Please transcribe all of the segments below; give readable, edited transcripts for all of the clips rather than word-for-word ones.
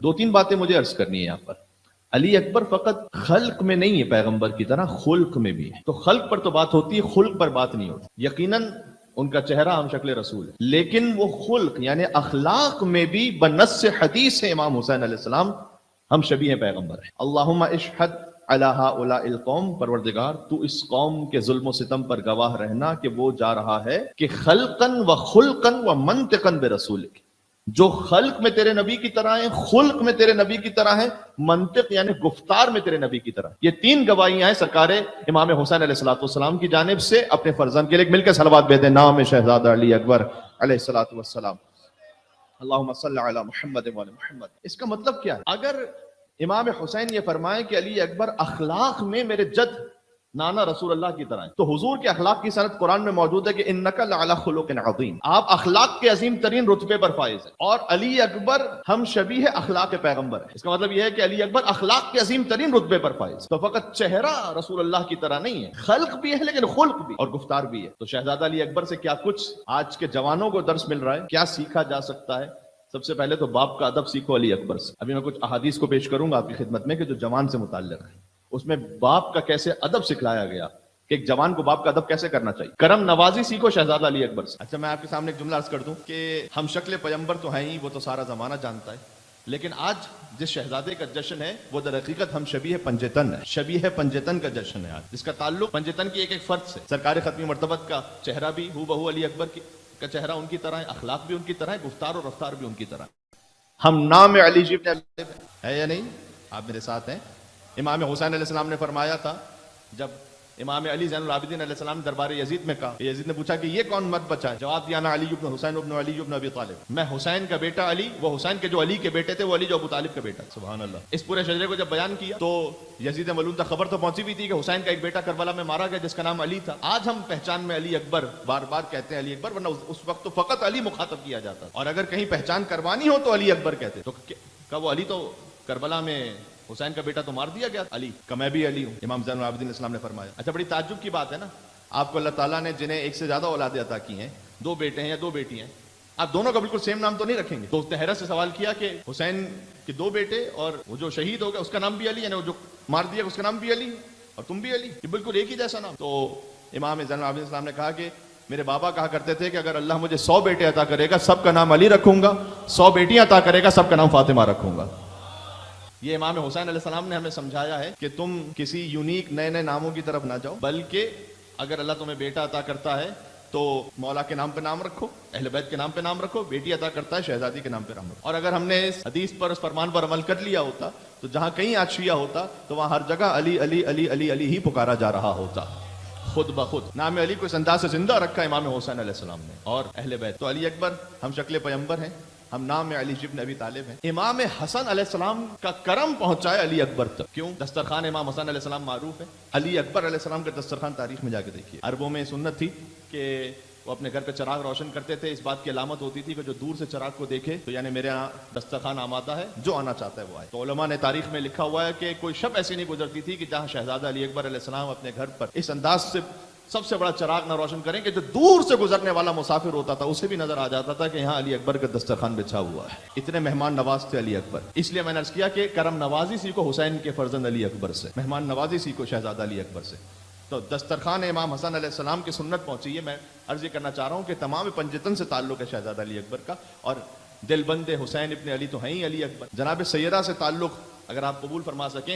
دو تین باتیں مجھے عرض کرنی ہے یہاں پر. علی اکبر فقط خلق میں نہیں ہے پیغمبر کی طرح، خلق میں بھی ہے. تو خلق پر تو بات ہوتی ہے، خلق پر بات نہیں ہوتی. یقیناً ان کا چہرہ ہم شکل رسول ہے، لیکن وہ خلق یعنی اخلاق میں بھی بنص حدیث ہے امام حسین علیہ السلام ہم شبیہ پیغمبر ہیں. اللہم اشہد علی ہؤلاء القوم، پروردگار تو اس قوم کے ظلم و ستم پر گواہ رہنا کہ وہ جا رہا ہے کہ خلقن و خلقن و منطقن برسولک، جو خلق میں تیرے نبی کی طرح ہیں، خلق میں تیرے نبی کی طرح ہیں، منطق یعنی گفتار میں تیرے نبی کی طرح. یہ تین گواہیاں ہیں سرکار امام حسین علیہ السلام کی جانب سے اپنے فرزند کے لیے. مل کے صلوات بھیجیں نام شہزادہ علی اکبر علیہ السلام. اللہم صل علی محمد و علی محمد. اس کا مطلب کیا ہے؟ اگر امام حسین یہ فرمائیں کہ علی اکبر اخلاق میں میرے جد نانا رسول اللہ کی طرح ہے، تو حضور کے اخلاق کی سند قرآن میں موجود ہے کہ انک لعلی خلق عظیم، آپ اخلاق کے عظیم ترین رتبے پر فائز ہیں. اور علی اکبر ہم شبیہ اخلاق پیغمبر ہے. اس کا مطلب یہ ہے کہ علی اکبر اخلاق کے عظیم ترین رتبے پر فائز. تو فقط چہرہ رسول اللہ کی طرح نہیں ہے، خلق بھی ہے لیکن خلق بھی اور گفتار بھی ہے. تو شہزادہ علی اکبر سے کیا کچھ آج کے جوانوں کو درس مل رہا ہے، کیا سیکھا جا سکتا ہے؟ سب سے پہلے تو باپ کا ادب سیکھو علی اکبر سے. ابھی میں کچھ احادیث کو پیش کروں گا آپ کی خدمت میں کہ جو جوان سے متعلق ہے. اس میں باپ کا کیسے ادب سکھلایا گیا کہ ایک جوان کو باپ کا ادب کیسے کرنا چاہیے. کرم نوازی سیکھو شہزادہ علی اکبر سے. اچھا میں آپ کے سامنے ایک جملہ عرض کر دوں کہ ہم شکل پیغمبر تو ہیں ہی، وہ تو سارا زمانہ جانتا ہے، لیکن آج جس شہزادے کا جشن ہے وہ در حقیقت ہم شبیہ پنجتن ہے. شبیہ پنجتن کا جشن ہے آج، جس کا تعلق پنجتن کی ایک ایک فرد سے. سرکار ختمی مرتبت کا چہرہ بھی ہو بہو علی اکبر کا چہرہ ان کی طرح ہے، اخلاق بھی ان کی طرح ہے، گفتار اور رفتار بھی ان کی طرح. ہم نام علی جی ابن ابی طالب ہے یا نہیں؟ آپ میرے ساتھ ہیں. امام حسین علیہ السلام نے فرمایا تھا جب امام علی زین العابدین علیہ السلام دربار یزید میں کہا، یزید نے پوچھا کہ یہ کون مت بچا ہے؟ جواب دیا نا علی ابن حسین ابن علی ابن ابی طالب، میں حسین کا بیٹا علی، وہ حسین کے جو علی کے بیٹے تھے وہ علی جو ابو طالب کا بیٹا. سبحان اللہ. اس پورے شجرے کو جب بیان کیا تو یزید ملعون تک خبر تو پہنچی بھی تھی کہ حسین کا ایک بیٹا کربلا میں مارا گیا جس کا نام علی تھا. آج ہم پہچان میں علی اکبر بار بار کہتے ہیں علی اکبر، ورنہ اس وقت تو فقط علی مخاطب کیا جاتا تھا، اور اگر کہیں پہچان کروانی ہو تو علی اکبر کہتے. تو کہ وہ علی تو کربلا میں حسین کا بیٹا تو مار دیا گیا، علی کہ میں بھی علی ہوں، امام زین العابدین علیہ السلام نے فرمایا. اچھا بڑی تعجب کی بات ہے نا، آپ کو اللہ تعالیٰ نے جنہیں ایک سے زیادہ اولادیں عطا کی ہیں، دو بیٹے ہیں یا دو بیٹی ہیں، آپ دونوں کا بالکل سیم نام تو نہیں رکھیں گے. تو حیرت سے سوال کیا کہ حسین کے دو بیٹے اور وہ جو شہید ہو گیا اس کا نام بھی علی، یعنی وہ جو مار دیا اس کا نام بھی علی اور تم بھی علی، یہ بالکل ایک ہی جیسا نام. تو امام زین العابدین السلام نے کہا کہ میرے بابا کہا کرتے تھے کہ اگر اللہ مجھے 100 بیٹے عطا کرے گا سب کا نام علی رکھوں گا، 100 بیٹیاں عطا کرے گا سب کا نام فاطمہ رکھوں گا. یہ امام حسین علیہ السلام نے ہمیں سمجھایا ہے کہ تم کسی یونیک نئے نئے ناموں کی طرف نہ جاؤ، بلکہ اگر اللہ تمہیں بیٹا عطا کرتا ہے تو مولا کے نام پہ نام رکھو، اہل بیت کے نام پہ نام رکھو، بیٹی عطا کرتا ہے شہزادی کے نام پہ نام رکھو. اور اگر ہم نے اس حدیث پر، اس فرمان پر عمل کر لیا ہوتا تو جہاں کہیں آج شیعہ ہوتا تو وہاں ہر جگہ علی علی علی علی علی ہی پکارا جا رہا ہوتا. خود بخود نام علی کو اس انداز سے زندہ رکھا امام حسین علیہ السلام نے اور اہل بیت. تو علی اکبر ہم شکل پیغمبر ہیں، ہم نام علی ابن ابی طالب ہیں. امام حسن علیہ السلام کا کرم پہنچائے علی اکبر تک. کیوں؟ دسترخوان امام حسن علیہ السلام معروف ہے، علی اکبر علیہ السلام کا دسترخوان تاریخ میں جا کے دیکھیے. عربوں میں سنت تھی کہ وہ اپنے گھر پہ چراغ روشن کرتے تھے. اس بات کی علامت ہوتی تھی کہ جو دور سے چراغ کو دیکھے تو یعنی میرے یہاں دسترخوان آمادہ ہے، جو آنا چاہتا ہے وہ آئے. تو علماء نے تاریخ میں لکھا ہوا ہے کہ کوئی شب ایسی نہیں گزرتی تھی کہ جہاں شہزادہ علی اکبر علیہ السلام اپنے گھر پر اس انداز سے سب سے بڑا چراغ نہ روشن کریں کہ جو دور سے گزرنے والا مسافر ہوتا تھا اسے بھی نظر آ جاتا تھا کہ یہاں علی اکبر کا دسترخوان بچھا ہوا ہے. اتنے مہمان نواز تھے علی اکبر. اس لیے میں نے عرض کیا کہ کرم نوازی سیکھو حسین کے فرزند علی اکبر سے، مہمان نوازی سیکھو شہزادہ علی اکبر سے. تو دسترخوان امام حسن علیہ السلام کی سنت پہنچی ہے. میں عرض یہ کرنا چاہ رہا ہوں کہ تمام پنجتن سے تعلق ہے شہزادہ علی اکبر کا، اور دل بند حسین ابن علی تو ہیں ہی علی اکبر. جناب سیدہ سے تعلق اگر آپ قبول فرما سکیں،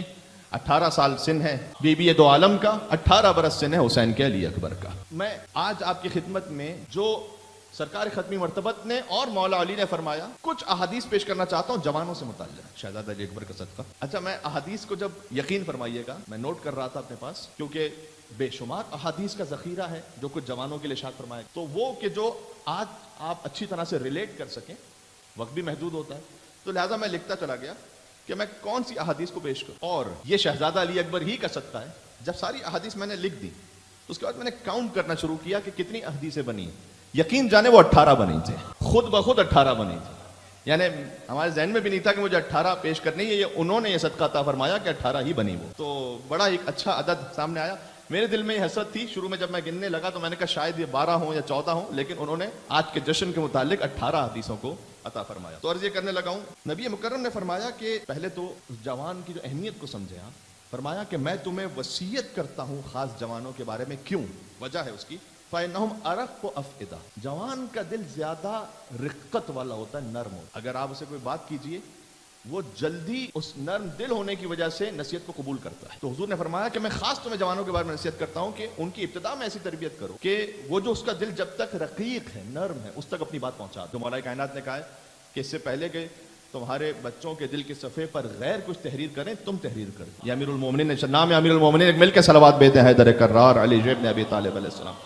18 سال سن ہے بی بی دو عالم کا، 18 برس سن ہے حسین کے علی اکبر کا. میں آج آپ کی خدمت میں جو سرکار ختمی مرتبت نے اور مولا علی نے فرمایا کچھ احادیث پیش کرنا چاہتا ہوں جوانوں سے متعلق شہزادہ علی اکبر کا صدقہ. اچھا میں احادیث کو جب یقین فرمائیے گا، میں نوٹ کر رہا تھا اپنے پاس کیونکہ بے شمار احادیث کا ذخیرہ ہے جو کچھ جوانوں کے لیے ارشاد فرمایا، تو وہ کہ جو آج آپ اچھی طرح سے ریلیٹ کر سکیں، وقت بھی محدود ہوتا ہے تو لہٰذا میں لکھتا چلا گیا کہ میں کون سی احادیث کو پیش کروں. اور یہ شہزادہ علی اکبر ہی کا صدقہ ہے. جب ساری احادیث میں نے لکھ دی تو اس کے بعد میں نے کاؤنٹ کرنا شروع کیا کہ کتنی احادیثیں بنی. یقین جانے وہ 18 بنی تھے، خود بخود 18 بنی تھی. یعنی ہمارے ذہن میں بھی نہیں تھا کہ مجھے 18 پیش کرنی ہے، یہ انہوں نے یہ صدقہ عطا فرمایا کہ 18 ہی بنی. وہ تو بڑا ایک اچھا عدد سامنے آیا. میرے دل میں یہ حسرت تھی شروع میں جب میں گننے لگا تو میں نے کہا شاید یہ 12 ہوں یا 14 ہوں، لیکن انہوں نے آج کے جشن کے متعلق 18 حدیثوں کو عطا فرمایا۔ تو عرض یہ کرنے لگا ہوں، نبی مکرم نے فرمایا کہ پہلے تو جوان کی جو اہمیت کو سمجھے آپ، فرمایا کہ میں تمہیں وصیت کرتا ہوں خاص جوانوں کے بارے میں۔ کیوں؟ وجہ ہے اس کی، فَإِنَّهُمْ أَرَقُّ أَفْئِدَةٍ، جوان کا دل زیادہ رقت والا ہوتا ہے، نرم ہوتا ہے۔ اگر آپ اسے کوئی بات کیجئے وہ جلدی اس نرم دل ہونے کی وجہ سے نصیحت کو قبول کرتا ہے۔ تو حضور نے فرمایا کہ میں خاص تمہیں جوانوں کے بارے میں نصیحت کرتا ہوں کہ ان کی ابتدا میں ایسی تربیت کرو کہ وہ جو اس کا دل جب تک رقیق ہے، نرم ہے، اس تک اپنی بات پہنچا دو۔ مولا کائنات نے کہا ہے کہ اس سے پہلے کہ تمہارے بچوں کے دل کے صفحے پر غیر کچھ تحریر کریں، تم تحریر کر دو۔ یہ امیر المومنین نے نام امیر المومنین، ایک مل کے صلوات بیتے ہیں حیدر کرار علی ابن ابی طالب علیہ السلام۔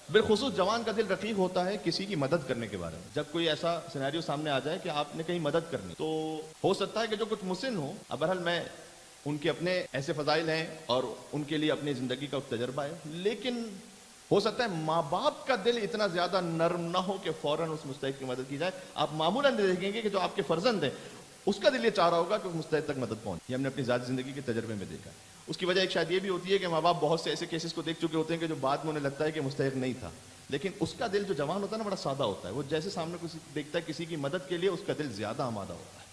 بالخصوص جوان کا دل رقیق ہوتا ہے کسی کی مدد کرنے کے بارے میں۔ جب کوئی ایسا سینیریو سامنے آ جائے کہ آپ نے کہیں مدد کرنی، تو ہو سکتا ہے کہ جو کچھ مسن ہو، بہرحال میں ان کے اپنے ایسے فضائل ہیں اور ان کے لیے اپنی زندگی کا تجربہ ہے، لیکن ہو سکتا ہے ماں باپ کا دل اتنا زیادہ نرم نہ ہو کہ فوراً اس مستحق کی مدد کی جائے۔ آپ معمولاً دیکھیں گے کہ جو آپ کے فرزند ہیں اس کا دل یہ چاہ رہا ہوگا کہ اس مستحق تک مدد پہنچے۔ یہ ہم نے اپنی ذاتی زندگی کے تجربے میں دیکھا ہے۔ اس کی وجہ ایک شاید یہ بھی ہوتی ہے کہ ماں باپ بہت سے ایسے کیسز کو دیکھ چکے ہوتے ہیں کہ جو بعد میں انہیں لگتا ہے کہ مستحق نہیں تھا، لیکن اس کا دل جو جوان ہوتا ہے نا، بڑا سادہ ہوتا ہے۔ وہ جیسے سامنے کسی دیکھتا ہے کسی کی مدد کے لیے، اس کا دل زیادہ آمادہ ہوتا ہے۔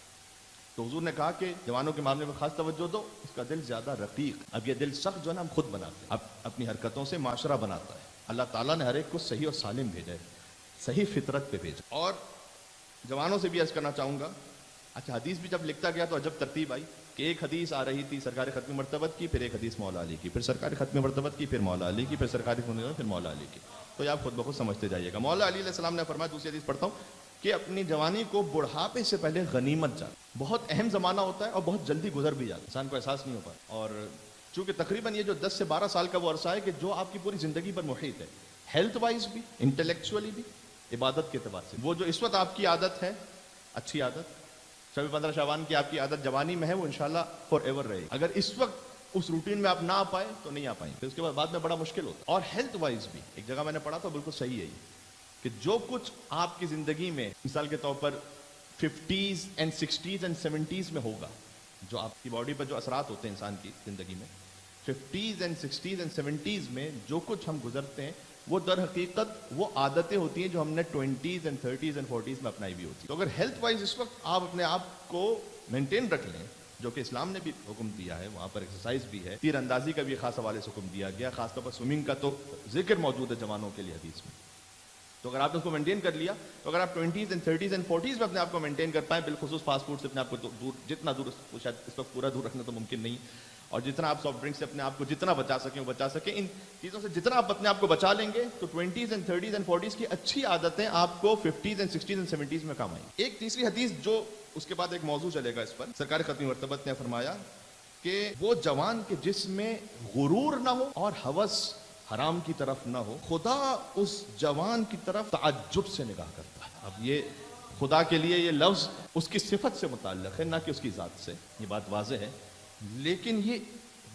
تو حضور نے کہا کہ جوانوں کے معاملے میں خاص توجہ دو، اس کا دل زیادہ رقیق۔ اب یہ دل سخت جو ہے نا ہم خود بناتے ہیں، اب اپنی حرکتوں سے معاشرہ بناتا ہے۔ اللہ تعالیٰ نے ہر ایک کو صحیح اور سالم بھیجا ہے، صحیح فطرت پہ بھیجا۔ اور جوانوں سے بھی عرض کرنا چاہوں گا، اچھا حدیث بھی جب لکھتا گیا تو عجب ترتیب آئی کہ ایک حدیث آ رہی تھی سرکار ختم مرتبت کی، پھر ایک حدیث مولا علی کی، پھر سرکار ختم مرتبت کی، پھر مولا علی کی، پھر سرکار پھر مولا علی کی۔ تو یہ آپ خود بخود سمجھتے جائیے گا۔ مولا علی علیہ السلام نے فرمایا، دوسری حدیث پڑھتا ہوں، کہ اپنی جوانی کو بڑھاپے سے پہلے غنیمت جان۔ بہت اہم زمانہ ہوتا ہے اور بہت جلدی گزر بھی جاتا ہے، انسان کو احساس نہیں ہو پاتا۔ اور چونکہ تقریباً یہ جو 10 سے 12 سال کا وہ عرصہ ہے کہ جو آپ کی پوری زندگی پر محیط ہے، ہیلتھ وائز بھی، انٹلیکچولی بھی، عبادت کے اعتبار سے۔ وہ جو اس وقت آپ کی عادت ہے، اچھی عادت، شب 15 شعبان کی آپ کی عادت جوانی میں ہے، وہ انشاءاللہ فار ایور رہے گی۔ اگر اس وقت اس روٹین میں آپ نہ آ پائے تو نہیں آ پائیں، پھر اس کے بعد میں بڑا مشکل ہوتا ہے۔ اور ہیلتھ وائز بھی ایک جگہ میں نے پڑھا تھا، بالکل صحیح ہے یہ، کہ جو کچھ آپ کی زندگی میں مثال کے طور پر 50s and 60s and 70s میں ہوگا، جو آپ کی باڈی پر جو اثرات ہوتے ہیں انسان کی زندگی میں 50s and 60s and 70s میں جو کچھ ہم گزرتے ہیں، وہ در حقیقت وہ عادتیں ہوتی ہیں جو ہم نے 20s and 30s and 40s میں اپنائی بھی ہوتی ہیں۔ تو اگر ہیلتھ وائز اس وقت آپ اپنے آپ کو مینٹین رکھ لیں، جو کہ اسلام نے بھی حکم دیا ہے، وہاں پر ایکسرسائز بھی ہے، تیر اندازی کا بھی خاص حوالے سے حکم دیا گیا، خاص طور پر سوئمنگ کا تو ذکر موجود ہے جوانوں کے لیے حدیث میں۔ تو اگر آپ نے اس کو مینٹین کر لیا، تو اگر آپ 20s and 30s and 40s میں اپنے آپ کو مینٹین کر پائیں، بالخصوص فاسٹ فوڈ سے اپنے آپ کو دور، جتنا دور، شاید اس وقت پورا دور رکھنا تو ممکن نہیں، اور جتنا آپ سافٹ ڈرنک سے اپنے آپ کو جتنا بچا سکیں وہ بچا سکیں، ان چیزوں سے جتنا آپ اپنے آپ کو بچا لیں گے تو 20s and 30s and 40s کی اچھی عادتیں آپ کو 50s and 60s and 70s میں کام آئیں۔ ایک تیسری حدیث جو اس کے بعد ایک موضوع چلے گا اس پر، سرکار ختم مرتبت نے فرمایا کہ وہ جوان کے جسم میں غرور نہ ہو اور ہوس حرام کی طرف نہ ہو، خدا اس جوان کی طرف تعجب سے نگاہ کرتا ہے۔ اب یہ خدا کے لیے یہ لفظ اس کی صفت سے متعلق ہے، نہ کہ اس کی ذات سے، یہ بات واضح ہے، لیکن یہ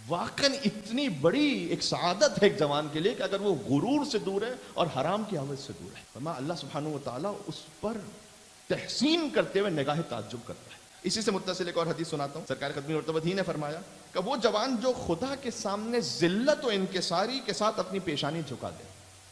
واقعاً اتنی بڑی ایک سعادت ہے ایک جوان کے لیے کہ اگر وہ غرور سے دور ہے اور حرام کی حوث سے دور ہے، فرمایا اللہ سبحانہ و تعالیٰ اس پر تحسین کرتے ہوئے نگاہ تعجب کرتا ہے۔ اسی سے متصل ایک اور حدیث سناتا ہوں، سرکار ختم مرتبت ہی نے فرمایا کہ وہ جوان جو خدا کے سامنے ذلت و انکساری کے ساتھ اپنی پیشانی جھکا دے،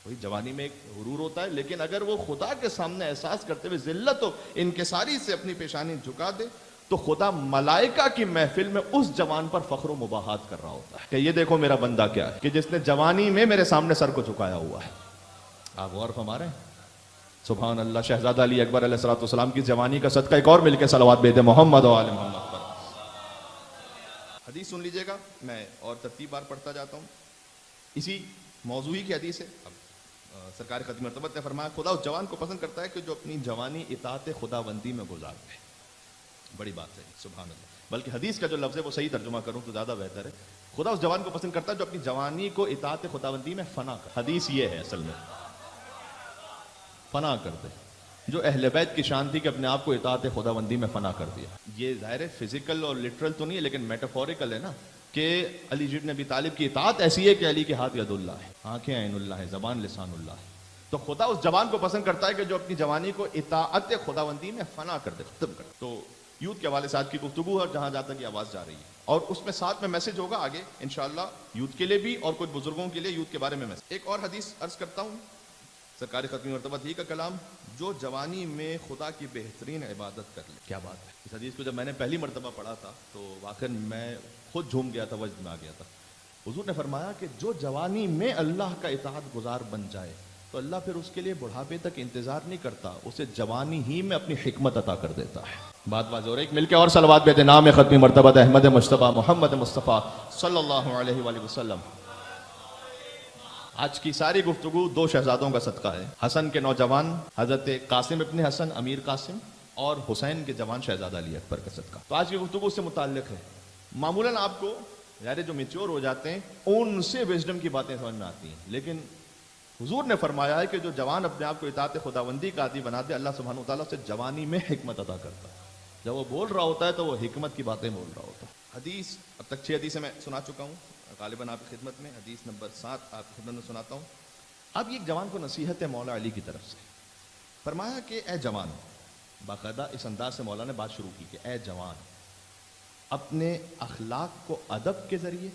وہی جوانی میں ایک غرور ہوتا ہے، لیکن اگر وہ خدا کے سامنے احساس کرتے ہوئے ذلت و انکساری سے اپنی پیشانی جھکا دے، تو خدا ملائکہ کی محفل میں اس جوان پر فخر و مباحات کر رہا ہوتا ہے کہ یہ دیکھو میرا بندہ کیا ہے، کہ جس نے جوانی میں میرے سامنے سر کو جھکایا ہوا ہے۔ آپ غور فرما رہے ہیں؟ سبحان اللہ۔ شہزادہ علی اکبر علیہ السلام کی جوانی کا صدقہ ایک اور مل کے صلوات بھیج دیں محمد و آل محمد پر۔ حدیث سن لیجئے گا، میں اور ترتیب بار پڑھتا جاتا ہوں، اسی موضوعی کی حدیث ہے۔ اب سرکار ختم مرتبت نے فرمایا خدا اس جوان کو پسند کرتا ہے کہ جو اپنی جوانی اطاعت خداوندی میں گزار دے۔ بڑی بات ہے، سبحان اللہ۔ بلکہ حدیث کا جو لفظ ہے وہ صحیح ترجمہ کروں تو زیادہ بہتر ہے، خدا اس جوان کو پسند کرتا ہے جو اپنی جوانی کو اطاعت خداوندی میں فنا کر۔ حدیث یہ ہے اصل میں، فنا کر دے، جو اہل بیت کی شان تھی کہ اپنے آپ کو اطاعت خداوندی میں فنا کر دیا۔ یہ ظاہر ہے فزیکل اور لٹرل تو نہیں ہے، لیکن میٹافوریکل ہے نا، کہ علی ابن ابی طالب کی اطاعت ایسی ہے کہ علی کے ہاتھ ید اللہ ہے، آنکھیں عین اللہ ہے، زبان لسان اللہ ہے۔ تو خدا اس جوان کو پسند کرتا ہے کہ جو اپنی جوانی کو اطاعت خداوندی میں فنا کر دے، ختم کر دے۔ تو یوتھ کے حوالے سے آج کی گفتگو ہے، جہاں جہاں تک یہ آواز جا رہی ہے، اور اس میں ساتھ میں میسج ہوگا آگے انشاءاللہ یوتھ کے لیے بھی اور کچھ بزرگوں کے لیے یوتھ کے بارے میں میسج۔ ایک اور حدیث عرض کرتا ہوں سرکار ختمی مرتبہ ہی کا کلام، جو جوانی میں خدا کی بہترین عبادت کر لے. کیا بات ہے. اس حدیث کو جب میں نے پہلی مرتبہ پڑھا تھا تو واقعا میں خود جھوم گیا تھا، وجد میں آ گیا تھا. حضور نے فرمایا کہ جو جوانی میں اللہ کا اطاعت گزار بن جائے تو اللہ پھر اس کے لیے بڑھاپے تک انتظار نہیں کرتا، اسے جوانی ہی میں اپنی حکمت عطا کر دیتا ہے. بات واضح ہو رہی ہے. مل کے اور صلوات بھیجیں نام ختمی مرتبہ احمد مصطفیٰ محمد مصطفیٰ صلی اللہ علیہ وآلہ وسلم. آج کی ساری گفتگو دو شہزادوں کا صدقہ ہے. حسن کے نوجوان حضرت قاسم ابن حسن امیر قاسم اور حسین کے جوان شہزادہ علی اکبر کا صدقہ. تو آج کی گفتگو اس سے متعلق ہے. معمولاً آپ کو یار جو میچور ہو جاتے ہیں ان سے وزڈم کی باتیں سمجھ میں آتی ہیں، لیکن حضور نے فرمایا ہے کہ جو جوان اپنے آپ کو اطاعت خداوندی کا عادی بنا دے، اللہ سبحانہ وتعالیٰ سے جوانی میں حکمت عطا کرتا ہے. جب وہ بول رہا ہوتا ہے تو وہ حکمت کی باتیں بول رہا ہوتا ہے. حدیث اب تک 6 حدیثیں میں سنا چکا ہوں، غالباً آپ کی خدمت میں حدیث نمبر 7 آپ کی خدمت میں سناتا ہوں. اب یہ ایک جوان کو نصیحت ہے مولا علی کی طرف سے. فرمایا کہ اے جوان، باقاعدہ اس انداز سے مولا نے بات شروع کی کہ اے جوان، اپنے اخلاق کو ادب کے ذریعے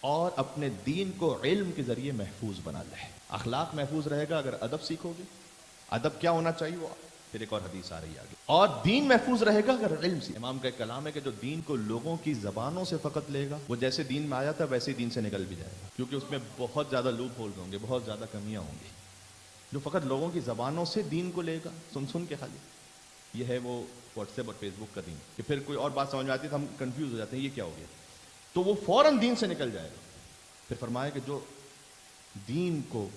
اور اپنے دین کو علم کے ذریعے محفوظ بنا لے. اخلاق محفوظ رہے گا اگر ادب سیکھو گے. ادب کیا ہونا چاہیے وہ پھر ایک اور حدیث آ رہی ہے آگے. اور دین محفوظ رہے گا اگر علم سے. امام کا ایک کلام ہے کہ جو دین کو لوگوں کی زبانوں سے فقط لے گا وہ جیسے دین میں آیا تھا ویسے ہی دین سے نکل بھی جائے گا، کیونکہ اس میں بہت زیادہ لوپ ہولز ہوں گے، بہت زیادہ کمیاں ہوں گی. جو فقط لوگوں کی زبانوں سے دین کو لے گا سن کے خالی، یہ ہے وہ واٹس ایپ اور فیس بک کا دین، کہ پھر کوئی اور بات سمجھ میں آتی ہے تو ہم کنفیوز ہو جاتے ہیں یہ کیا ہو گیا، تو وہ فوراً دین سے نکل جائے گا. پھر فرمایا کہ جو دین کو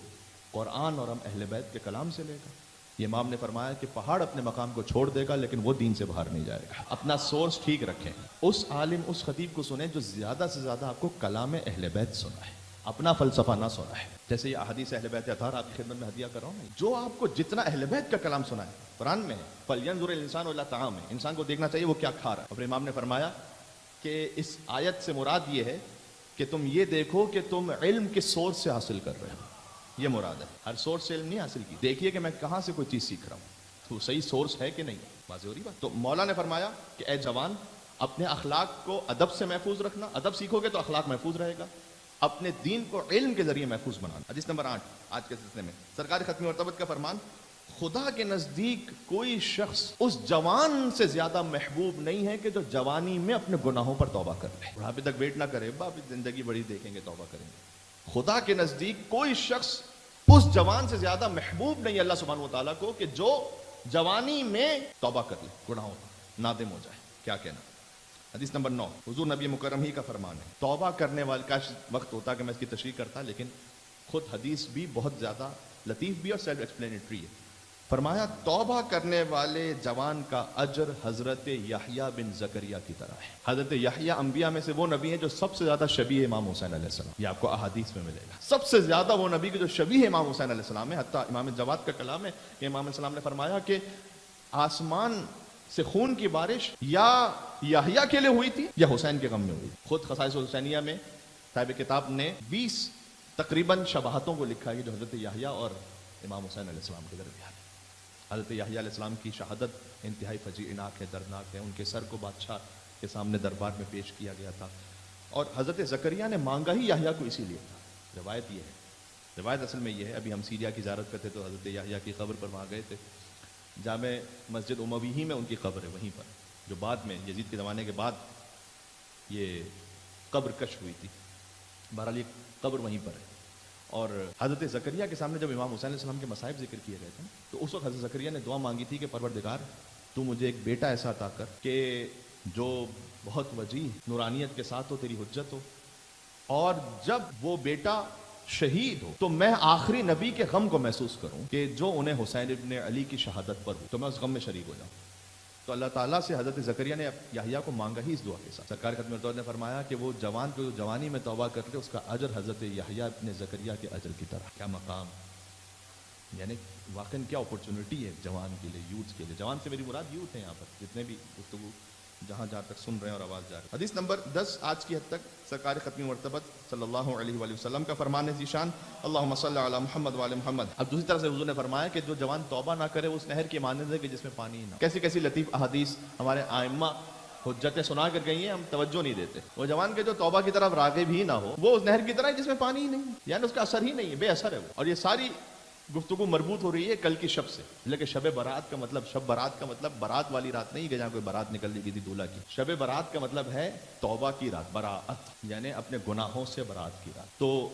قرآن اور ہم اہل بیت کے کلام سے لے گا، یہ امام نے فرمایا کہ پہاڑ اپنے مقام کو چھوڑ دے گا لیکن وہ دین سے باہر نہیں جائے گا. اپنا سورس ٹھیک رکھیں. اس عالم اس خطیب کو سنیں جو زیادہ سے زیادہ آپ کو کلام اہل بیت سنا ہے، اپنا فلسفہ نہ سنا ہے. جیسے یہ احادیث اہل بیت اطہار آپ کی خدمت میں ہدیہ کر رہا ہوں، جو آپ کو جتنا اہل بیت کا کلام سنا ہے قرآن میں ہے، فَلْيَنْظُرِ الْإِنسَانُ إِلَىٰ طَعَامِهِ، انسان کو دیکھنا چاہیے وہ کیا کھا رہا ہے. اور امام نے فرمایا کہ اس آیت سے مراد یہ ہے کہ تم یہ دیکھو کہ تم علم کس سورس سے حاصل کر رہے ہو. یہ مراد ہے. ہر سورس سے علم نہیں حاصل کی، دیکھیے کہ میں کہاں سے کوئی چیز سیکھ رہا ہوں، تو صحیح سورس ہے کہ نہیں. واضح ہو رہی بات. تو مولا نے فرمایا کہ اے جوان، اپنے اخلاق کو ادب سے محفوظ رکھنا. ادب سیکھو گے تو اخلاق محفوظ رہے گا. اپنے دین کو علم کے ذریعے محفوظ بنانا. حدیث نمبر 8 آج کے سلسلے میں سرکار ختمی مرتبہ کا فرمان، خدا کے نزدیک کوئی شخص اس جوان سے زیادہ محبوب نہیں ہے کہ جو جوانی میں اپنے گناہوں پر توبہ کر لے. بڑھاپے تک ویٹ نہ کرے، باپ زندگی بڑی دیکھیں گے توبہ کریں گے. خدا کے نزدیک کوئی شخص اس جوان سے زیادہ محبوب نہیں ہے اللہ سبحانہ وتعالیٰ کو کہ جو جوانی میں توبہ کر لے، گناہوں پر نادم ہو جائے. کیا کہنا. حدیث نمبر 9 حضور نبی مکرم ہی کا فرمان ہے. توبہ کرنے والے کا وقت ہوتا کہ میں اس کی تشریح کرتا، لیکن خود حدیث بھی بہت زیادہ لطیف بھی اور سیلف ایکسپلینیٹری ہے. فرمایا توبہ کرنے والے جوان کا اجر حضرت یحییٰ بن زکریا کی طرح ہے. حضرت یحییٰ انبیاء میں سے وہ نبی ہیں جو سب سے زیادہ شبیہ امام حسین علیہ السلام. یہ آپ کو احادیث میں ملے گا. سب سے زیادہ وہ نبی کے جو شبیہ امام حسین علیہ السلام ہے. حتیٰ امام جواد کا کلام ہے کہ امام علیہ السلام نے فرمایا کہ آسمان سے خون کی بارش یا یحییٰ کے لیے ہوئی تھی یا حسین کے غم میں ہوئی. خود خصائص حسینیہ میں صاحب کتاب نے 20 تقریباً شباہتوں کو لکھا ہے جو حضرت یحییٰ اور امام حسین علیہ السلام کے درمیان. حضرت یحییٰ علیہ السلام کی شہادت انتہائی فجیعناک ہے، دردناک ہے. ان کے سر کو بادشاہ کے سامنے دربار میں پیش کیا گیا تھا اور حضرت زکریا نے مانگا ہی یحییٰ کو اسی لیے تھا. روایت یہ ہے، روایت اصل میں یہ ہے. ابھی ہم سیریا کی زیارت کرتے تو حضرت یحییٰ کی قبر پر وہاں گئے تھے. جامع مسجد اموی ہی میں ان کی قبر ہے، وہیں پر جو بعد میں یزید کے زمانے کے بعد یہ قبر کشف ہوئی تھی. بہرحال یہ قبر وہیں پر ہے. اور حضرت زکریا کے سامنے جب امام حسین علیہ السلام کے مصائب ذکر کیے گئے تھے تو اس وقت حضرت زکریا نے دعا مانگی تھی کہ پروردگار تو مجھے ایک بیٹا ایسا عطا کر کہ جو بہت وجیح نورانیت کے ساتھ ہو، تیری حجت ہو، اور جب وہ بیٹا شہید ہو تو میں آخری نبی کے غم کو محسوس کروں کہ جو انہیں حسین ابن علی کی شہادت پر ہو، تو میں اس غم میں شریک ہو جاؤں. تو اللہ تعالیٰ سے حضرت زکریا نے یحییٰ کو مانگا ہی اس دعا کے ساتھ. سرکار ختم مرتبہ نے فرمایا کہ وہ جوان کو جوانی میں توبہ کرتے اس کا اجر حضرت یحییٰ ابن زکریا کے اجر کی طرح. کیا مقام، یعنی واقعاً کیا اپرچونٹی ہے جوان کے لیے، یوتھ کے لیے. جوان سے میری مراد یوتھ ہیں یہاں پر جتنے بھی گفتگو جہاں تک سن رہے ہیں اور آواز جا رہی ہے. حدیث نمبر 10 آج کی حد تک سرکار ختمی مرتبہ صلی اللہ علیہ وآلہ وسلم کا فرمان ہے ذیشان، اللہم صلی علی محمد وعلی محمد. اب دوسری طرف سے حضور نے فرمایا کہ جو جوان توبہ نہ کرے وہ اس نہر کی مانند ہے کہ جس میں پانی ہی نہ. کیسی کیسی لطیف احادیث ہمارے ائمہ حجتیں سنا کر گئی ہیں، ہم توجہ نہیں دیتے. وہ جوان کے جو توبہ کی طرف راغب ہی نہ ہو وہ اس نہر کی طرح ہے جس میں پانی ہی نہیں، یعنی اس کا اثر ہی نہیں ہے، بے اثر ہے وہ. اور یہ ساری گفتگو مربوط ہو رہی ہے کل کی شب سے، لیکن شب برات کا مطلب، شب برات کا مطلب برات والی رات نہیں کہ جہاں کوئی برات نکل دی تھی دولہا کی. شب برات کا مطلب ہے توبہ کی رات، براءت یعنی اپنے گناہوں سے برات کی رات. تو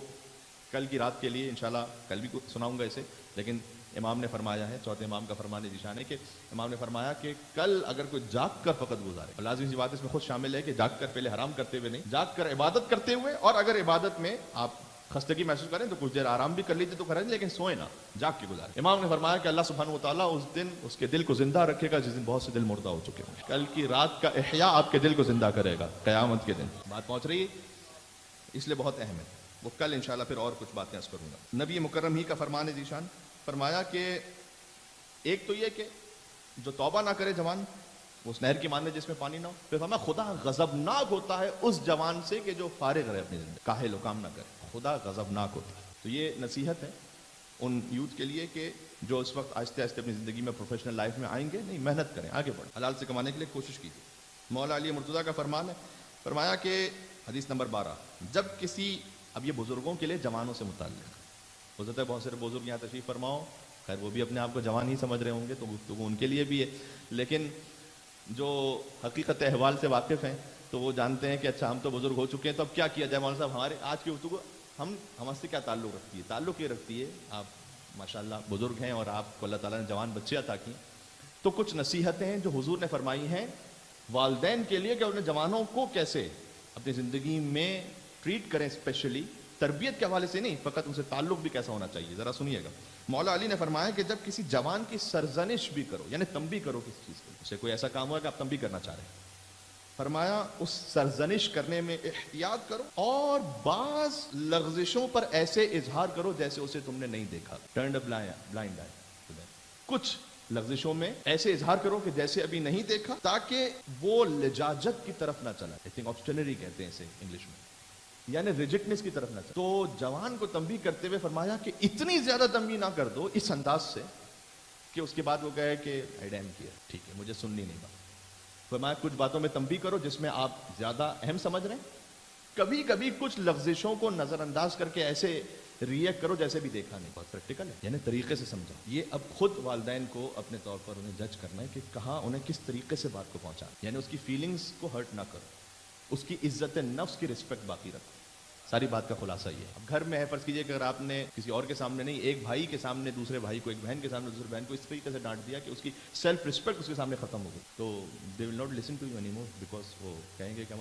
کل کی رات کے لیے انشاءاللہ کل بھی سناؤں گا اسے، لیکن امام نے فرمایا ہے، چوتھے امام کا فرمان ذیشان ہے کہ امام نے فرمایا کہ کل اگر کوئی جاگ کر فقط گزارے، لازمی سی بات اس میں خود شامل ہے کہ جاگ کر پہلے حرام کرتے ہوئے نہیں، جاگ کر عبادت کرتے ہوئے، اور اگر عبادت میں آپ خستگی محسوس کریں تو کچھ دیر آرام بھی کر لیجیے تو کریں، لیکن سوئیں نہ، جاگ کے گزارے. امام نے فرمایا کہ اللہ سبحانہ و تعالیٰ اس دن اس کے دل کو زندہ رکھے گا جس دن بہت سے دل مردہ ہو چکے ہوں. کل کی رات کا احیاء آپ کے دل کو زندہ کرے گا قیامت کے دن. بات پہنچ رہی ہے، اس لیے بہت اہم ہے. وہ کل انشاءاللہ پھر اور کچھ باتیں عرض کروں گا. نبی مکرم ہی کا فرمان ذیشان فرمایا کہ ایک تو یہ کہ جو توبہ نہ کرے جوان، اس نہر کی ماننے جس میں پانی نہ ہو. پھر فرمایا خدا غضبناک ہوتا ہے اس جوان سے کہ جو فارغ رہے اپنی زندگی، کاہل و کام نہ کرے، خدا غضبناک ہوتا ہے. تو یہ نصیحت ہے ان یوتھ کے لیے کہ جو اس وقت آہستہ آہستہ اپنی زندگی میں پروفیشنل لائف میں آئیں گے، نہیں محنت کریں، آگے بڑھیں، حلال سے کمانے کے لیے کوشش کیجیے. مولا علی مرتضیٰ کا فرمان ہے، فرمایا کہ حدیث نمبر 12، جب کسی، اب یہ بزرگوں کے لیے جوانوں سے متعلق، ہو سکتا ہے بہت سارے بزرگ یہاں تشریف فرماؤ، خیر وہ بھی اپنے آپ کو جوان ہی سمجھ رہے ہوں گے تو گفتگو ان کے لیے بھی ہے، لیکن جو حقیقت احوال سے واقف ہیں تو وہ جانتے ہیں کہ اچھا ہم تو بزرگ ہو چکے ہیں تو اب کیا کیا جائے. مولانا صاحب ہمارے آج کی گفتگو ہم سے کیا تعلق رکھتی ہے؟ تعلق یہ رکھتی ہے، آپ ماشاءاللہ بزرگ ہیں اور آپ کو اللہ تعالیٰ نے جوان بچے عطا کی، تو کچھ نصیحتیں ہیں جو حضور نے فرمائی ہیں والدین کے لیے کہ انہیں جوانوں کو کیسے اپنی زندگی میں ٹریٹ کریں، اسپیشلی تربیت کے حوالے سے نہیں، فقط ان سے تعلق بھی کیسا ہونا چاہیے. ذرا سنیے گا. مولا علی نے فرمایا کہ جب کسی جوان کی سرزنش بھی کرو، یعنی تنبیہ کرو کسی چیز کو، اسے کوئی ایسا کام ہوا کہ آپ تنبیہ کرنا چاہ رہے ہیں، فرمایا اس سرزنش کرنے میں احتیاط کرو اور بعض لغزشوں پر ایسے اظہار کرو جیسے اسے تم نے نہیں دیکھا. ٹرنڈ بلائنڈ آئی، کچھ لغزشوں میں ایسے اظہار کرو کہ جیسے ابھی نہیں دیکھا، تاکہ وہ لجاجت کی طرف نہ چلا. آئی تھنک آبسٹینری کہتے ہیں اسے انگلش میں، یعنی ریجکٹنس کی طرف نہ چلا. تو جوان کو تنبیہ کرتے ہوئے فرمایا کہ اتنی زیادہ تنبیہ نہ کر دو اس انداز سے کہ اس کے بعد وہ کہے کہ آئی ڈیم کیا، ٹھیک ہے مجھے سننی نہیں بات. فرمایا کچھ باتوں میں تنبیہ کرو جس میں آپ زیادہ اہم سمجھ رہے ہیں، کبھی کبھی کچھ لغزشوں کو نظر انداز کر کے ایسے ریئیکٹ کرو جیسے بھی دیکھا نہیں. بہت پریکٹیکل ہے، یعنی طریقے سے سمجھا. یہ اب خود والدین کو اپنے طور پر انہیں جج کرنا ہے کہ کہاں انہیں کس طریقے سے بات کو پہنچا، یعنی اس کی فیلنگز کو ہرٹ نہ کرو، اس کی عزت نفس کی رسپیکٹ باقی رکھو. ساری بات کا خلاصہ یہ ہے. اب گھر میں ہے، فرض کیجئے کہ اگر آپ نے کسی اور کے سامنے نہیں، ایک بھائی کے سامنے دوسرے بھائی کو، ایک بہن کے سامنے دوسرے بہن کو اس طریقے سے ڈانٹ دیا کہ اس کی سیلف رسپیکٹ اس کے سامنے ختم ہو گئی، تو they will not listen to you any more, because وہ کہیں گے کہ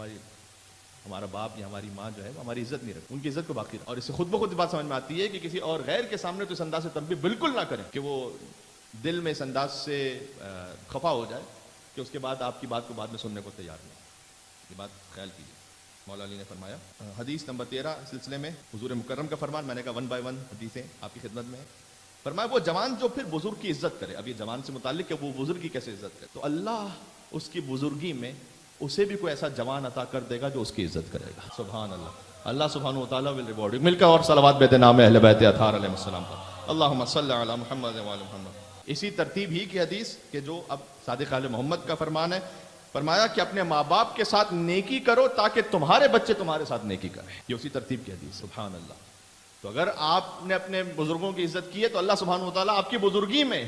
ہمارا باپ یا ہماری ماں جو ہے وہ ہماری عزت نہیں رکھتی، ان کی عزت کو باقی رکھ. اور اس سے خود بخود بات سمجھ میں آتی ہے کہ کسی اور غیر کے سامنے تو اس انداز سے تنبیہ بالکل نہ کریں کہ وہ دل میں اس انداز سے خفا ہو جائے کہ اس کے بعد آپ کی بات کو بعد میں سننے کو تیار نہیں. یہ بات خیال کیجیے. مولا علی نے فرمایا، حدیث نمبر 13 سلسلے میں حضور مکرم کا فرمان، میں نے کہا 1 by 1 حدیثیں آپ کی خدمت میں ہے. فرمایا وہ جوان جو پھر بزرگ کی عزت کرے. اب یہ جوان سے متعلق کہ وہ بزرگ کی کیسے عزت کرے، تو اللہ اس کی بزرگی میں اسے بھی کوئی ایسا جوان عطا کر دے گا جو اس کی عزت کرے گا. سبحان اللہ. اللہ سبحانہ و تعالیٰ ول ریوارڈ. مل کر اور صلوات بیت نام اہل بیت اطہار علیہ السلام پر. اللہم صلی علی محمد و علی محمد. اسی ترتیب ہی کی حدیث کہ جو اب صادق آل محمد کا فرمان ہے، فرمایا کہ اپنے ماں باپ کے ساتھ نیکی کرو تاکہ تمہارے بچے تمہارے ساتھ نیکی کریں. یہ اسی ترتیب کی حدیث. سبحان اللہ. تو اگر آپ نے اپنے بزرگوں کی عزت کی ہے تو اللہ سبحانہ و تعالیٰ آپ کی بزرگی میں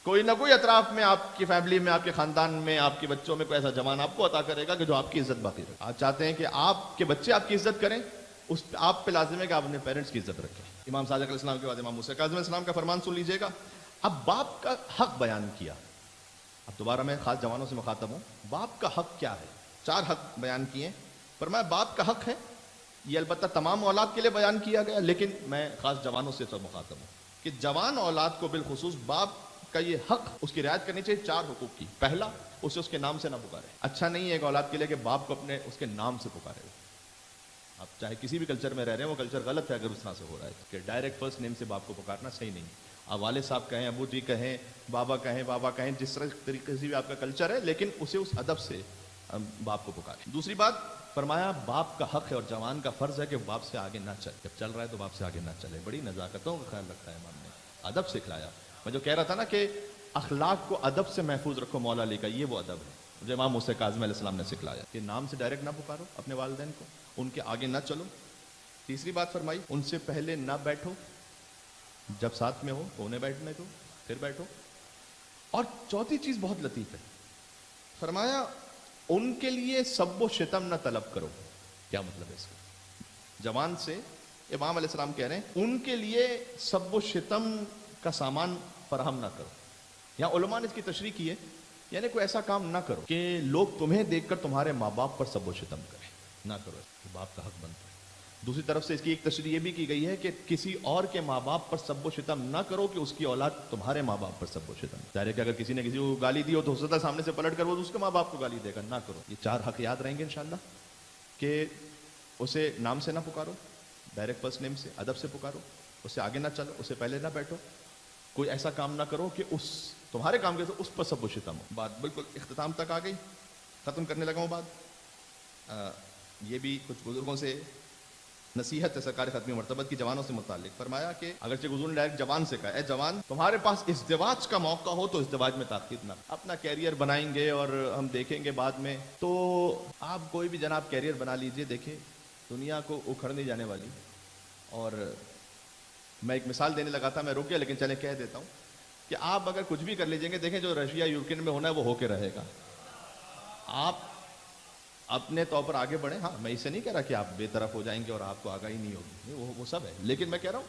کوئی نہ کوئی اطراف میں، آپ کی فیملی میں، آپ کے خاندان میں، آپ کے بچوں میں کوئی ایسا جوان آپ کو عطا کرے گا کہ جو آپ کی عزت باقی رکھے. آپ چاہتے ہیں کہ آپ کے بچے آپ کی عزت کریں، اس آپ پہ لازم ہے کہ آپ اپنے پیرنٹس کی عزت رکھیں. امام صادق علیہ السلام کے بعد امام موسیٰ کاظم علیہ السلام کا فرمان سن لیجئے گا. اب باپ کا حق بیان کیا. اب دوبارہ میں خاص جوانوں سے مخاطب ہوں. باپ کا حق کیا ہے؟ 4 حق بیان کیے. فرمایا باپ کا حق ہے، یہ البتہ تمام اولاد کے لیے بیان کیا گیا، لیکن میں خاص جوانوں سے مخاطب ہوں کہ جوان اولاد کو بالخصوص باپ کا یہ حق اس کی رعایت کرنی چاہیے 4 حقوق کی. پہلا، اسے اس کے نام سے نہ پکارے. اچھا نہیں ہے ایک اولاد کے لیے کہ باپ کو اپنے اس کے نام سے پکارے. آپ چاہے کسی بھی کلچر میں رہ رہے ہیں، وہ کلچر غلط ہے اگر اس طرح سے ہو رہا ہے کہ ڈائریکٹ فرسٹ نیم سے باپ کو پکارنا صحیح نہیں ہے. آپ والد صاحب کہیں، ابو جی کہیں، بابا کہیں، جس طریقے سے بھی آپ کا کلچر ہے، لیکن اسے اس ادب سے باپ کو پکاریں. دوسری بات فرمایا باپ کا حق ہے اور جوان کا فرض ہے کہ باپ سے آگے نہ چلے. جب چل رہا ہے تو باپ سے آگے نہ چلے. بڑی نزاکتوں کا خیال رکھتا ہے امام نے، ادب سکھلایا. میں جو کہہ رہا تھا نا کہ اخلاق کو ادب سے محفوظ رکھو، مولا علی کا یہ وہ ادب ہے جو امام موسیٰ کاظم علیہ السلام نے سکھلایا کہ نام سے ڈائریکٹ نہ پکارو اپنے والدین کو، ان کے آگے نہ چلو. تیسری بات فرمائی ان سے پہلے نہ بیٹھو، جب ساتھ میں ہو کونے بیٹھنے کو پھر بیٹھو. اور چوتھی چیز بہت لطیف ہے, فرمایا ان کے لیے سب و شتم نہ طلب کرو. کیا مطلب ہے اس کا؟ جوان سے امام علیہ السلام کہہ رہے ہیں ان کے لیے سب و شتم کا سامان فراہم نہ کرو. یہاں علماء نے اس کی تشریح کی ہے, یعنی کوئی ایسا کام نہ کرو کہ لوگ تمہیں دیکھ کر تمہارے ماں باپ پر سب و شتم کریں, نہ کرو, باپ کا حق بنتا ہے. دوسری طرف سے اس کی ایک تشریح یہ بھی کی گئی ہے کہ کسی اور کے ماں باپ پر سب و شتم نہ کرو کہ اس کی اولاد تمہارے ماں باپ پر سب و شتم. ظاہر ہے کہ اگر کسی نے کسی کو گالی دی ہو تو ہو سکتا ہے سامنے سے پلٹ کر وہ اس کے ماں باپ کو گالی دے گا, نہ کرو. یہ 4 حق یاد رہیں گے انشاءاللہ, کہ اسے نام سے نہ پکارو, ڈائریکٹ فرسٹ نیم سے, ادب سے پکارو, اس سے آگے نہ چلو, اس سے پہلے نہ بیٹھو, کوئی ایسا کام نہ کرو کہ اس تمہارے کام کے اس پر سب و شتم ہو. بات بالکل اختتام تک آ گئی, ختم کرنے لگا ہوں بات. یہ بھی کچھ بزرگوں سے نصیحت ہے سرکار ختمی مرتبت کی جوانوں سے متعلق. فرمایا کہ اگرچہ حضور نے ڈائریکٹ جوان سے کہا, اے جوان تمہارے پاس ازدواج کا موقع ہو تو ازدواج میں تاخیر نہ, اپنا کیریئر بنائیں گے اور ہم دیکھیں گے بعد میں, تو آپ کوئی بھی جناب کیریئر بنا لیجئے. دیکھیں دنیا کو اکھڑ نہیں جانے والی. اور میں ایک مثال دینے لگا تھا, میں رک گیا لیکن چلیں کہہ دیتا ہوں کہ آپ اگر کچھ بھی کر لیجئیں گے, دیکھیں جو رشیا یوکرین میں ہونا ہے وہ ہو کے رہے گا. آپ اپنے طور پر آگے بڑھیں. ہاں میں اسے نہیں کہہ رہا کہ آپ بے طرف ہو جائیں گے اور آپ کو آگاہی نہیں ہوگی, وہ سب ہے. لیکن میں کہہ رہا ہوں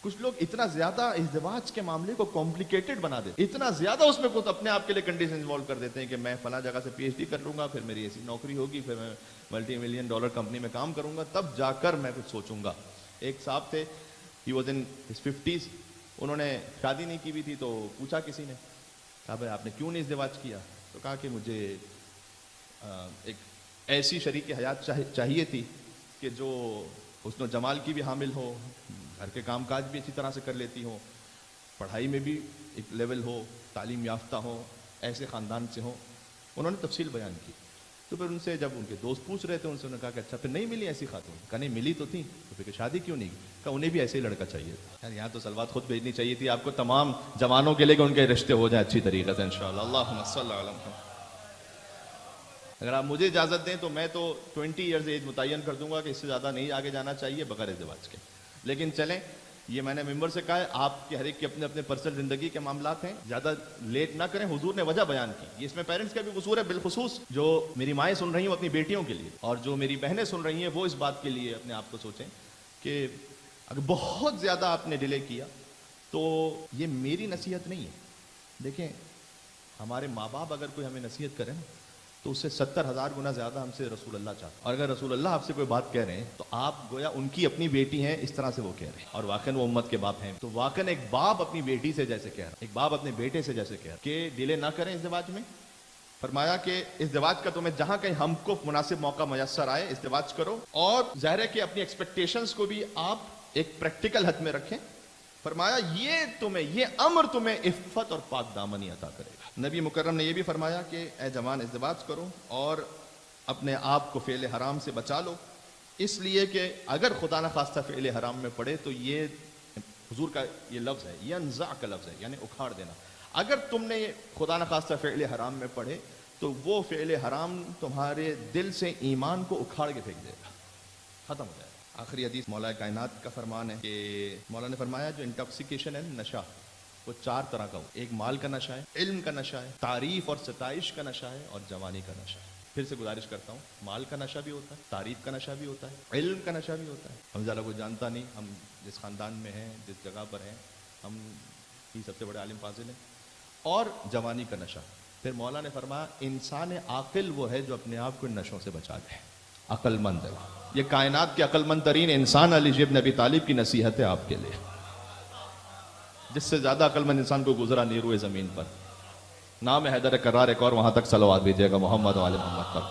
کچھ لوگ اتنا زیادہ ازدواج کے معاملے کو کمپلیکیٹڈ بنا دیتے, اتنا زیادہ اس میں خود اپنے آپ کے لیے کنڈیشن انوالو کر دیتے ہیں کہ میں فلاں جگہ سے پی ایچ ڈی کر لوں گا, پھر میری ایسی نوکری ہوگی, پھر میں ملٹی ملین ڈالر کمپنی میں کام کروں گا, تب جا کر میں کچھ سوچوں گا. ایک صاحب تھے, he was in his 50s, انہوں نے شادی نہیں کی ہوئی تھی, تو پوچھا کسی نے, کہا بھائی آپ نے کیوں نہیں ازدواج کیا؟ تو کہا کہ مجھے ایک ایسی شریک حیات چاہیے تھی کہ جو حسن و جمال کی بھی حامل ہو, گھر کے کام کاج بھی اچھی طرح سے کر لیتی ہو, پڑھائی میں بھی ایک لیول ہو, تعلیم یافتہ ہو, ایسے خاندان سے ہو. انہوں نے تفصیل بیان کی. تو پھر ان سے جب ان کے دوست پوچھ رہے تھے, ان سے انہوں نے کہا کہ اچھا پھر نہیں ملی ایسی خاتون؟ کہا نہیں ملی تو تھی, تو پھر شادی کیوں نہیں کی؟ کہا انہیں بھی ایسے ہی لڑکا چاہیے تھا. یار یہاں تو سلوات خود بھیجنی چاہیے تھی آپ کو تمام جوانوں کے لیے کہ ان کے رشتے ہو جائیں اچھی طریقے سے انشاءاللہ. اللہم صلی علی محمد. اگر آپ مجھے اجازت دیں تو میں تو 20 ایئرز ایج متعین کر دوں گا کہ اس سے زیادہ نہیں آگے جانا چاہیے بغیر ازدواج کے. لیکن چلیں, یہ میں نے ممبر سے کہا ہے, آپ کے ہر ایک کے اپنے اپنے پرسنل زندگی کے معاملات ہیں, زیادہ لیٹ نہ کریں. حضور نے وجہ بیان کی, یہ اس میں پیرنٹس کا بھی قصور ہے, بالخصوص جو میری مائیں سن رہی ہیں وہ اپنی بیٹیوں کے لیے, اور جو میری بہنیں سن رہی ہیں وہ اس بات کے لیے اپنے آپ کو سوچیں کہ اگر بہت زیادہ آپ نے ڈیلے کیا تو یہ میری نصیحت نہیں ہے. دیکھیں ہمارے ماں باپ اگر کوئی ہمیں نصیحت کرے نا تو اس سے 70,000 گنا زیادہ ہم سے رسول اللہ چاہتے ہیں. اور اگر رسول اللہ آپ سے کوئی بات کہہ رہے ہیں تو آپ گویا ان کی اپنی بیٹی ہیں, اس طرح سے وہ کہہ رہے ہیں, اور واقعاً وہ امت کے باپ ہیں. تو واقعاً ایک باپ اپنی بیٹی سے جیسے کہہ رہا, ایک باپ اپنے بیٹے سے جیسے کہہ رہا کہ ڈیلے نہ کریں ازدواج میں. فرمایا کہ ازدواج کا تمہیں جہاں کہیں ہم کو مناسب موقع میسر آئے ازدواج کرو, اور ظاہر ہے کہ اپنی ایکسپیکٹیشنز کو بھی آپ ایک پریکٹیکل حد میں رکھیں. فرمایا یہ امر تمہیں عفت اور پاک دامنی عطا کرے گا. نبی مکرم نے یہ بھی فرمایا کہ اے جوان ازدواج کرو اور اپنے آپ کو فعل حرام سے بچا لو, اس لیے کہ اگر خدا نہ خواستہ فعل حرام میں پڑے تو یہ حضور کا یہ لفظ ہے, یہ انزع کا لفظ ہے, یعنی اکھاڑ دینا. اگر تم نے خدا نہ خواستہ فعل حرام میں پڑے تو وہ فعل حرام تمہارے دل سے ایمان کو اکھاڑ کے پھینک دے گا, ختم ہو جائے گا. آخری حدیث مولا کائنات کا فرمان ہے کہ مولا نے فرمایا جو انٹاکسیکیشن ہے, نشہ, وہ 4 طرح کا ہو. ایک مال کا نشہ ہے, علم کا نشہ ہے, تعریف اور ستائش کا نشہ ہے, اور جوانی کا نشہ ہے. پھر سے گزارش کرتا ہوں, مال کا نشہ بھی ہوتا ہے, تعریف کا نشہ بھی ہوتا ہے, علم کا نشہ بھی ہوتا ہے. ہم زیادہ کوئی جانتا نہیں, ہم جس خاندان میں ہیں, جس جگہ پر ہیں, ہم ہی سب سے بڑے عالم فاضل ہیں. اور جوانی کا نشہ. پھر مولا نے فرمایا انسان عاقل وہ ہے جو اپنے آپ کو ان نشوں سے بچا لے, عقل مند ہے. یہ کائنات کے عقل مند ترین انسان علی ابن ابی طالب کی نصیحت ہے آپ کے لیے, جس سے زیادہ عقل مند انسان کو گزرا نہیں روئے زمین پر. نام حیدر کرار ایک اور وہاں تک صلوات بھیجیے گا محمد و آل محمد پر.